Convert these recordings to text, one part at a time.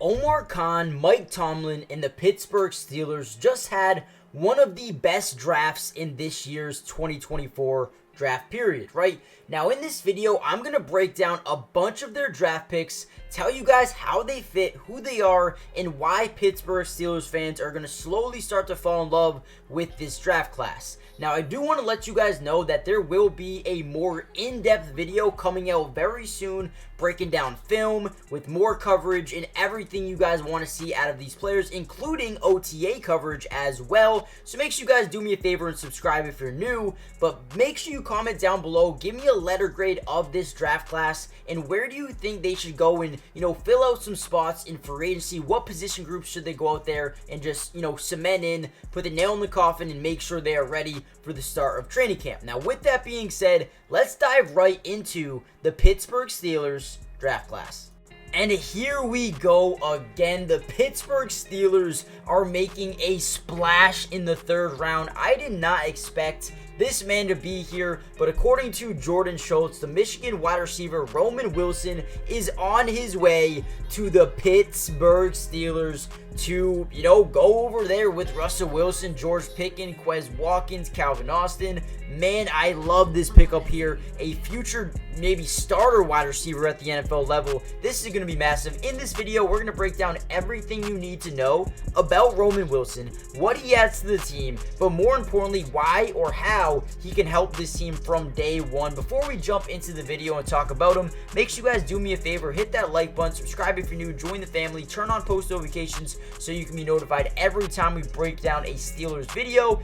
Omar Khan, Mike Tomlin, and the Pittsburgh Steelers just had one of the best drafts in this year's 2024 draft period, right? Now in this video, I'm going to break down a bunch of their draft picks, tell you guys how they fit, who they are, and why Pittsburgh Steelers fans are going to slowly start to fall in love with this draft class. Now, I do want to let you guys know that there will be a more in-depth video coming out very soon, breaking down film with more coverage and everything you guys want to see out of these players, including OTA coverage as well. So make sure you guys do me a favor and subscribe if you're new, but make sure you comment down below, give me a letter grade of this draft class, and where do you think they should go and, fill out some spots in free agency. What position groups should they go out there and just, cement in, put the nail in the coffin, and make sure they are ready for the start of training camp. Now, with that being said, let's dive right into the Pittsburgh Steelers draft class. And here we go again. The Pittsburgh Steelers are making a splash in the third round. I did not expect this man to be here, but according to Jordan Schultz, the Michigan wide receiver Roman Wilson is on his way to the Pittsburgh Steelers to, go over there with Russell Wilson, George Pickens, Quez Watkins, Calvin Austin. Man, I love this pickup here. A future, maybe starter wide receiver at the NFL level. This is going to be massive. In this video, we're going to break down everything you need to know about Roman Wilson, what he adds to the team, but more importantly, why or how he can help this team from day one. Before we jump into the video and talk about him, make sure you guys do me a favor, hit that like button, subscribe if you're new, join the family, turn on post notifications so you can be notified every time we break down a Steelers video.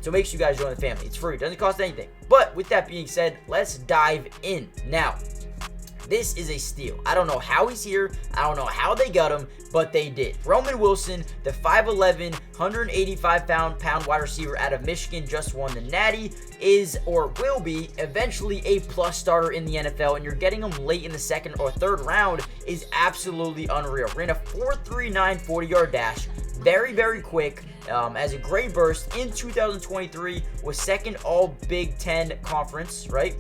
So make sure you guys join the family. It's free. It doesn't cost anything. But with that being said, let's dive in. Now, this is a steal. I don't know how he's here. I don't know how they got him, but they did. Roman Wilson, the 5'11", 185-pound wide receiver out of Michigan, just won the Natty, is or will be eventually a plus starter in the NFL, and you're getting him late in the second or third round is absolutely unreal. Ran a 4.39 40-yard dash. Very, very quick. As a great burst in 2023, was second all Big Ten conference, right?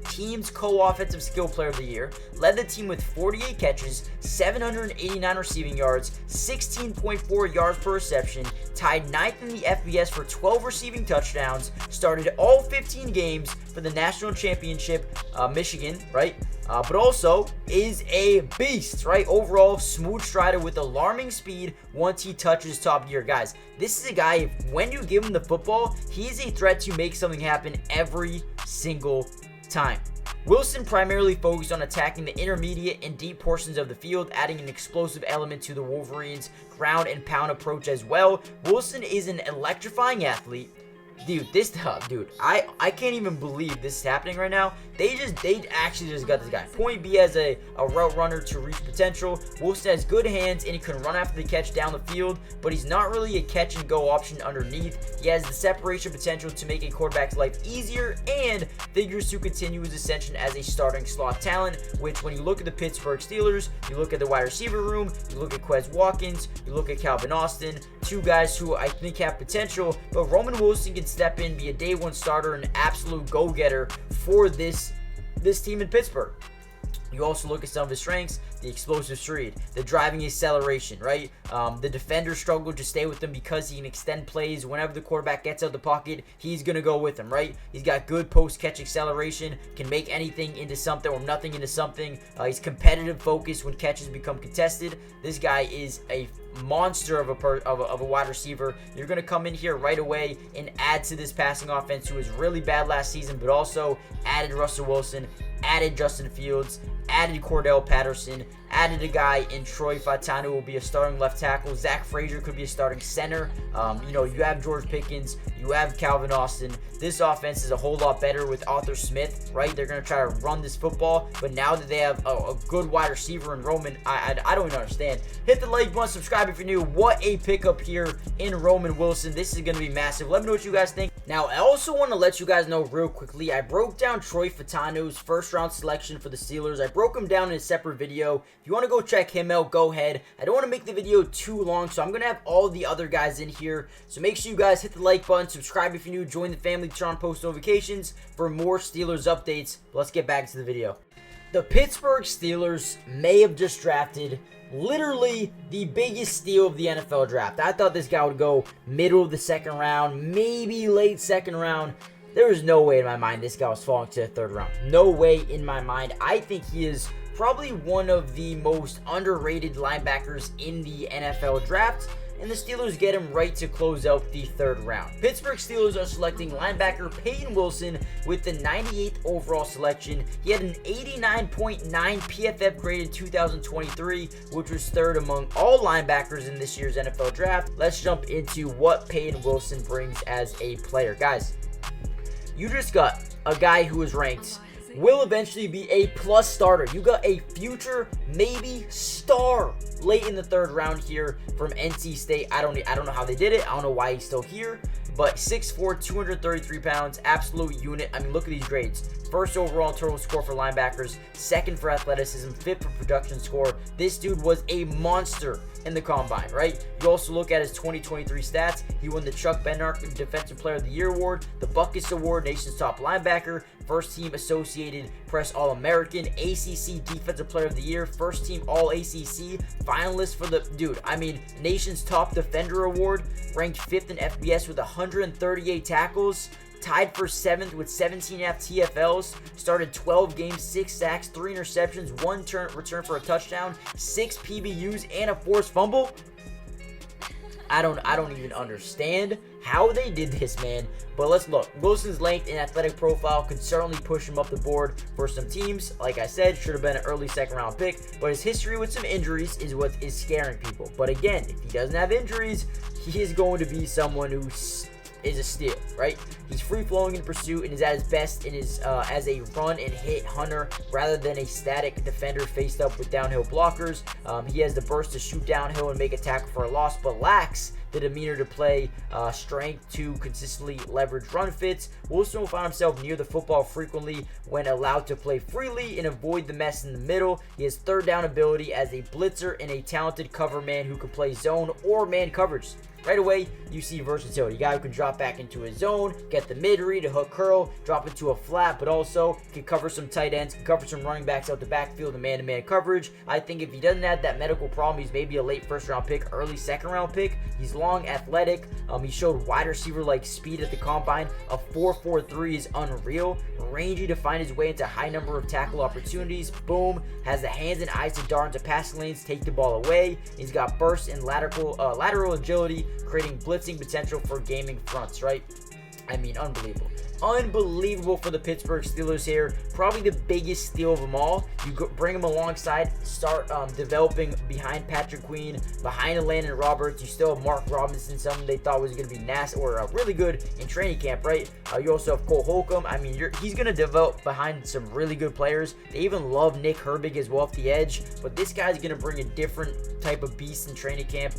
Team's co-offensive skill player of the year, led the team with 48 catches, 789 receiving yards, 16.4 yards per reception, tied 9th in the FBS for 12 receiving touchdowns, started all 15 games for the national championship, Michigan, right? But also is a beast, right? Overall, smooth strider with alarming speed once he touches top gear. Guys, this is a guy, when you give him the football, he is a threat to make something happen every single time. Wilson primarily focused on attacking the intermediate and deep portions of the field, adding an explosive element to the Wolverines' ground and pound approach as well. Wilson is an electrifying athlete. I can't even believe this is happening right now. They actually just got this guy. Point B as a route runner to reach potential. Wilson has good hands and he can run after the catch down the field, but he's not really a catch and go option underneath. He has the separation potential to make a quarterback's life easier and figures to continue his ascension as a starting slot talent, which when you look at the Pittsburgh Steelers, you look at the wide receiver room, you look at Quez Watkins, you look at Calvin Austin, two guys who I think have potential, but Roman Wilson can step in, be a day one starter, an absolute go-getter for this team in Pittsburgh. You also look at some of his strengths, the explosive speed, the driving acceleration, right? The defender struggled to stay with him because he can extend plays. Whenever the quarterback gets out the pocket, he's going to go with him, right? He's got good post-catch acceleration, can make anything into something or nothing into something. He's competitive focused when catches become contested. This guy is a monster of a wide receiver. You're going to come in here right away and add to this passing offense, who was really bad last season, but also added Russell Wilson, added Justin Fields, added Cordell Patterson, added a guy in Troy Fautanu who will be a starting left tackle. Zach Frazier could be a starting center. You have George Pickens, you have Calvin Austin. This offense is a whole lot better with Arthur Smith, right? They're going to try to run this football, but now that they have a good wide receiver in Roman, I don't even understand. Hit the like button, subscribe if you're new. What a pickup here in Roman Wilson. This is going to be massive. Let me know what you guys think. Now, I also want to let you guys know real quickly, I broke down Troy Fautanu's first round selection for the Steelers. I broke him down in a separate video. If you want to go check him out, go ahead. I don't want to make the video too long, so I'm going to have all the other guys in here. So make sure you guys hit the like button, subscribe if you're new, join the family, turn on post notifications for more Steelers updates. But let's get back to the video. The Pittsburgh Steelers may have just drafted literally the biggest steal of the NFL draft. I thought this guy would go middle of the second round, maybe late second round. There was no way in my mind this guy was falling to the third round. No way in my mind. I think he is probably one of the most underrated linebackers in the NFL draft, and the Steelers get him right to close out the third round. Pittsburgh Steelers are selecting linebacker Peyton Wilson with the 98th overall selection. He had an 89.9 PFF grade in 2023, which was third among all linebackers in this year's NFL draft. Let's jump into what Peyton Wilson brings as a player. Guys, you just got a guy who is ranked, will eventually be a plus starter. You got a future, maybe star late in the third round here from NC State. I don't know how they did it. I don't know why he's still here. But 6'4", 233 pounds, absolute unit. I mean, look at these grades. First overall in total score for linebackers, second for athleticism, fifth for production score. This dude was a monster in the combine, right? You also look at his 2023 stats. He won the Chuck Bednarik Defensive Player of the Year Award, the Buckus Award, Nation's Top Linebacker, First Team Associated Press All-American, ACC Defensive Player of the Year, First Team All-ACC, finalist for the, dude, I mean, Nation's Top Defender Award, ranked 5th in FBS with 138 tackles, tied for 7th with 17.5 TFLs, started 12 games, 6 sacks, 3 interceptions, 1 return for a touchdown, 6 PBUs, and a forced fumble. I don't even understand how they did this, man. But let's look. Wilson's length and athletic profile could certainly push him up the board for some teams. Like I said, should have been an early second round pick. But his history with some injuries is what is scaring people. But again, if he doesn't have injuries, he is going to be someone who is a steal, right? He's free-flowing in pursuit and is at his best in his as a run and hit hunter rather than a static defender faced up with downhill blockers. He has the burst to shoot downhill and make a tackle for a loss, but lacks the demeanor to play strength to consistently leverage run fits. Wilson will find himself near the football frequently when allowed to play freely and avoid the mess in the middle. He has third down ability as a blitzer and a talented cover man who can play zone or man coverage. Right away, you see versatility. A guy who can drop back into his zone, get the mid-read, a hook curl, drop into a flat, but also can cover some tight ends, can cover some running backs out the backfield and man-to-man coverage. I think if he doesn't have that medical problem, he's maybe a late first-round pick, early second-round pick. He's long, athletic. He showed wide receiver-like speed at the combine. A 4.43 is unreal. Rangy to find his way into a high number of tackle opportunities. Boom. Has the hands and eyes to dart into passing lanes, take the ball away. He's got burst and lateral agility, creating blitzing potential for gaming fronts, right? I mean, unbelievable. Unbelievable for the Pittsburgh Steelers here. Probably the biggest steal of them all. You bring him alongside, start developing behind Patrick Queen, behind Landon Roberts. You still have Mark Robinson, someone they thought was going to be nasty or really good in training camp, right? You also have Cole Holcomb. I mean, he's going to develop behind some really good players. They even love Nick Herbig as well off the edge, but this guy's going to bring a different type of beast in training camp.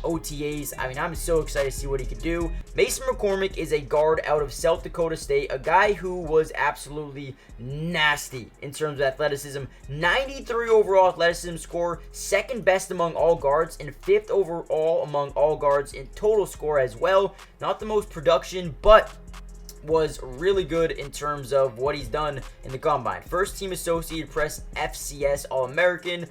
OTAs, I mean, I'm so excited to see what he can do. Mason McCormick is a guard out of South Dakota State, a guy who was absolutely nasty in terms of athleticism. 93 overall athleticism score, second best among all guards, and 5th overall among all guards in total score as well. Not the most production, but was really good in terms of what he's done in the combine. First Team Associated Press FCS All-American.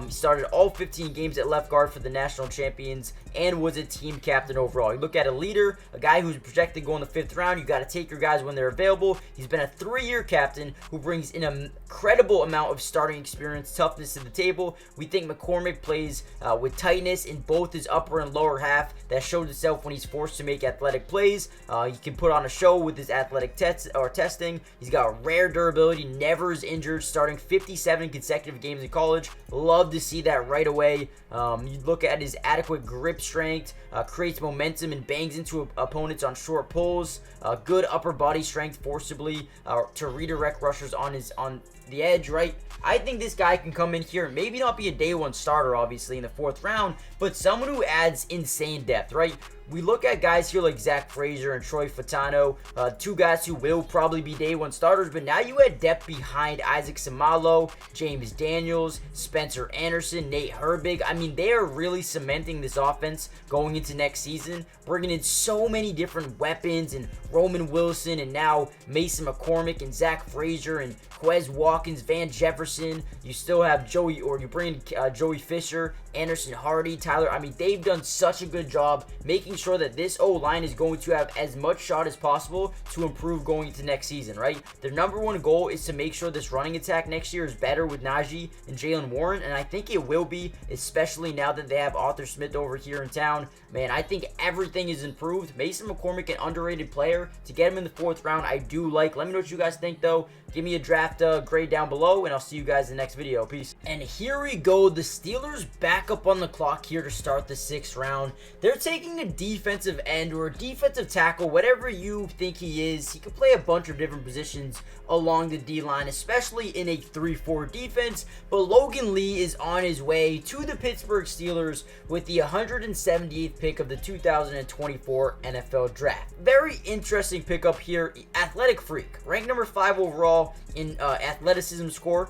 He started all 15 games at left guard for the national champions and was a team captain overall. You look at a leader, a guy who's projected to go in the 5th round. You got to take your guys when they're available. He's been a 3-year captain who brings in an incredible amount of starting experience, toughness to the table. We think McCormick plays with tightness in both his upper and lower half. That shows itself when he's forced to make athletic plays. He can put on a show with his athletic testing. He's got rare durability, never is injured, starting 57 consecutive games in college. Love to see that right away. You look at his adequate grip strength, creates momentum and bangs into opponents on short pulls. Good upper body strength forcibly to redirect rushers on the edge, right? I think this guy can come in here and maybe not be a day one starter, obviously, in the 4th round, but someone who adds insane depth, right? we look at guys here like Zach Frazier and Troy Fatano, two guys who will probably be day one starters, but now you add depth behind Isaac Samalo, James Daniels, Spencer Anderson, Nate Herbig. I mean, they are really cementing this offense going into next season, bringing in so many different weapons, and Roman Wilson, and now Mason McCormick and Zach Frazier and Quez Watkins, Van Jefferson. You still have you bring in Joey Fisher, Anderson Hardy, Tyler. I mean, they've done such a good job making sure that this O-line is going to have as much shot as possible to improve going into next season, right? Their number one goal is to make sure this running attack next year is better with Najee and Jalen Warren, and I think it will be, especially now that they have Arthur Smith over here in town. Man, I think everything is improved. Mason McCormick, an underrated player. To get him in the 4th round, I do like. Let me know what you guys think, though. Give me a draft grade down below, and I'll see you guys in the next video. Peace. And here we go. The Steelers back up on the clock here to start the 6th round. They're taking a defensive end or a defensive tackle, whatever you think he is. He can play a bunch of different positions along the D-line, especially in a 3-4 defense. But Logan Lee is on his way to the Pittsburgh Steelers with the 178th pick of the 2024 NFL Draft. Very interesting pickup here. Athletic freak, ranked number 5 overall in athleticism score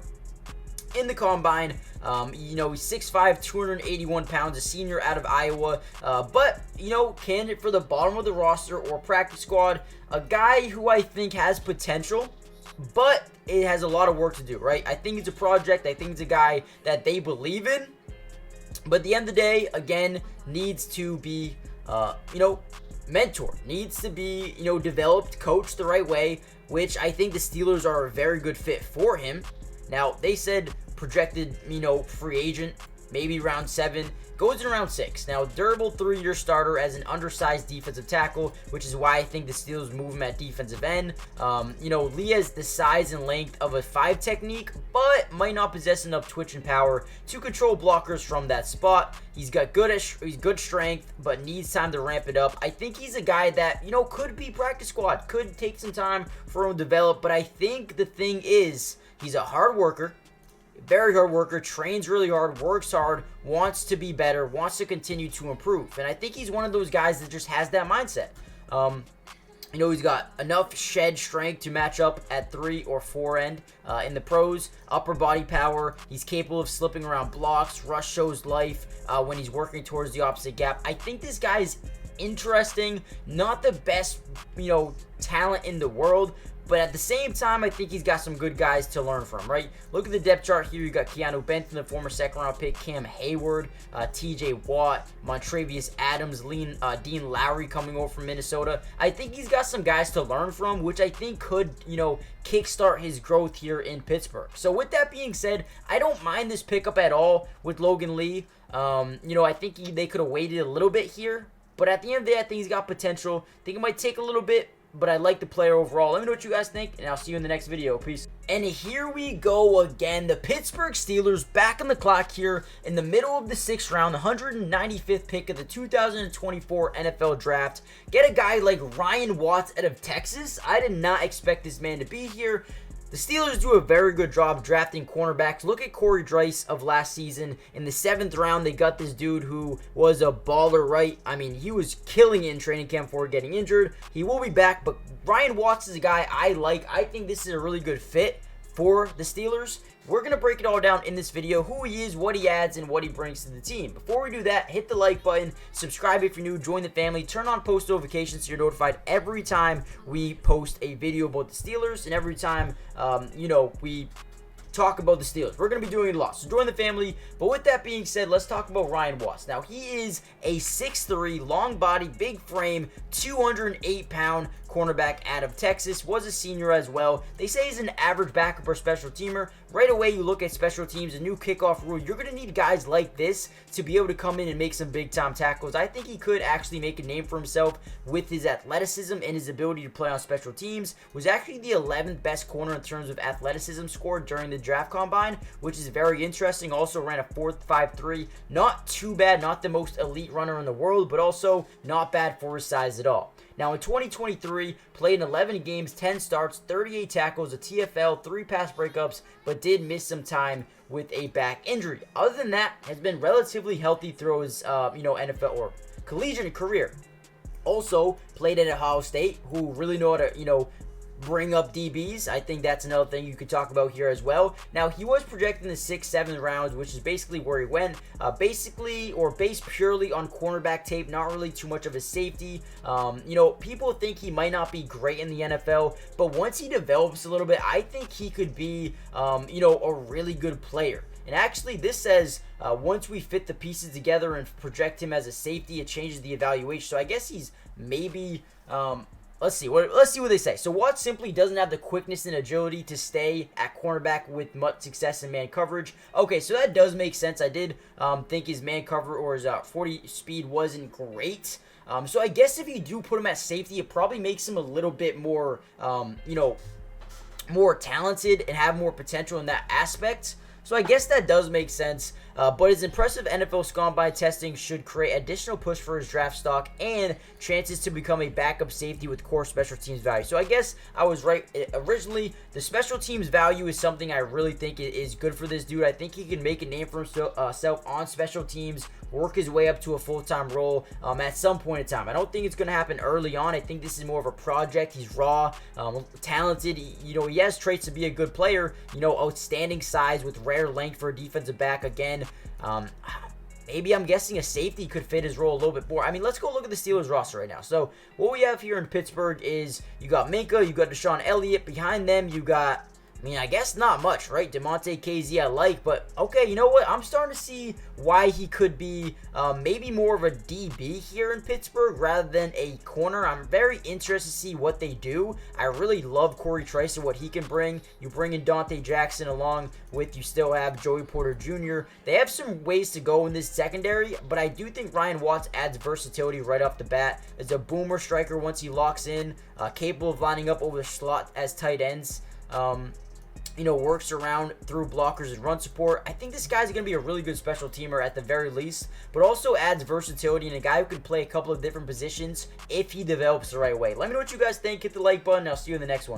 in the combine. He's 6'5", 281 pounds, a senior out of Iowa, but, candidate for the bottom of the roster or practice squad, a guy who I think has potential, but it has a lot of work to do, right? I think he's a project. I think he's a guy that they believe in, but at the end of the day, again, needs to be, mentor, needs to be, developed, coached the right way, which I think the Steelers are a very good fit for him. Now, they said projected, free agent, maybe round 7, goes in round 6. Now, durable 3-year starter as an undersized defensive tackle, which is why I think the Steelers move him at defensive end. Lee has the size and length of a 5 technique, but might not possess enough twitch and power to control blockers from that spot. He's got he's good strength, but needs time to ramp it up. I think he's a guy that, could be practice squad, could take some time for him to develop, but I think the thing is, he's a hard worker, very hard worker, trains really hard, works hard, wants to be better, wants to continue to improve. And I think he's one of those guys that just has that mindset. He's got enough shed strength to match up at 3 or 4 end in the pros, upper body power. He's capable of slipping around blocks. Rush shows life when he's working towards the opposite gap. I think this guy is interesting, not the best, talent in the world, but at the same time, I think he's got some good guys to learn from, right? Look at the depth chart here. You got Keanu Benton, the former 2nd-round pick, Cam Hayward, T.J. Watt, Montravius Adams, Dean Lowry coming over from Minnesota. I think he's got some guys to learn from, which I think could, kickstart his growth here in Pittsburgh. So with that being said, I don't mind this pickup at all with Logan Lee. I think they could have waited a little bit here, but at the end of the day, I think he's got potential. I think it might take a little bit, but I like the player overall. Let me know what you guys think, and I'll see you in the next video. Peace. And here we go again. The Pittsburgh Steelers back on the clock here in the middle of the 6th round, the 195th pick of the 2024 NFL Draft. Get a guy like Ryan Watts out of Texas. I did not expect this man to be here. The Steelers do a very good job drafting cornerbacks. Look at Corey Dryce of last season. In the 7th round, they got this dude who was a baller, right? I mean, he was killing it in training camp before getting injured. He will be back, but Ryan Watts is a guy I like. I think this is a really good fit for the Steelers. We're going to break it all down in this video, who he is, what he adds, and what he brings to the team. Before we do that, hit the like button, subscribe if you're new, join the family, turn on post notifications so you're notified every time we post a video about the Steelers and every time, we talk about the Steelers. We're going to be doing it a lot, so join the family. But with that being said, let's talk about Ryan Watts. Now, he is a 6'3", long body, big frame, 208-pound cornerback out of Texas, was a senior as well. They say he's an average backup or special teamer. Right away, you look at special teams, a new kickoff rule. You're going to need guys like this to be able to come in and make some big-time tackles. I think he could actually make a name for himself with his athleticism and his ability to play on special teams. Was actually the 11th best corner in terms of athleticism scored during the draft combine, which is very interesting. Also ran a 4.53. Not too bad, not the most elite runner in the world, but also not bad for his size at all. Now, in 2023, played in 11 games, 10 starts, 38 tackles, a TFL, 3 pass breakups, but did miss some time with a back injury. Other than that, has been relatively healthy through his, NFL or collegiate career. Also played at Ohio State, who really know how to, bring up DBs. I think that's another thing you could talk about here as well. Now, he was projected in the 6th, 7th rounds, which is basically where he went. Based purely on cornerback tape, not really too much of a safety. People think he might not be great in the NFL, but once he develops a little bit, I think he could be, a really good player. And actually, this says once we fit the pieces together and project him as a safety, it changes the evaluation. So I guess he's maybe. Let's see what they say. So Watt simply doesn't have the quickness and agility to stay at cornerback with much success in man coverage. Okay, so that does make sense. I did think his man cover or his 40 speed wasn't great. So I guess if you do put him at safety, it probably makes him a little bit more, more talented and have more potential in that aspect. So I guess that does make sense. But his impressive NFL combine testing should create additional push for his draft stock and chances to become a backup safety with core special teams value. So I guess I was right originally. The special teams value is something I really think is good for this dude. I think he can make a name for himself on special teams, work his way up to a full-time role at some point in time. I don't think it's going to happen early on. I think this is more of a project. He's raw, talented. He has traits to be a good player. Outstanding size with rare length for a defensive back. Again, maybe I'm guessing a safety could fit his role a little bit more. I mean, let's go look at the Steelers roster right now. So what we have here in Pittsburgh is you got Minka, you got Deshaun Elliott. Behind them, you got, I guess not much, right? DeMonte KZ I like, but okay, you know what? I'm starting to see why he could be maybe more of a DB here in Pittsburgh rather than a corner. I'm very interested to see what they do. I really love Corey Trice and what he can bring. You bring in Dante Jackson along with, you still have Joey Porter Jr. They have some ways to go in this secondary, but I do think Ryan Watts adds versatility right off the bat. As a boomer striker once he locks in, capable of lining up over the slot as tight ends. Works around through blockers and run support. I think this guy's going to be a really good special teamer at the very least, but also adds versatility and a guy who can play a couple of different positions if he develops the right way. Let me know what you guys think. Hit the like button. I'll see you in the next one.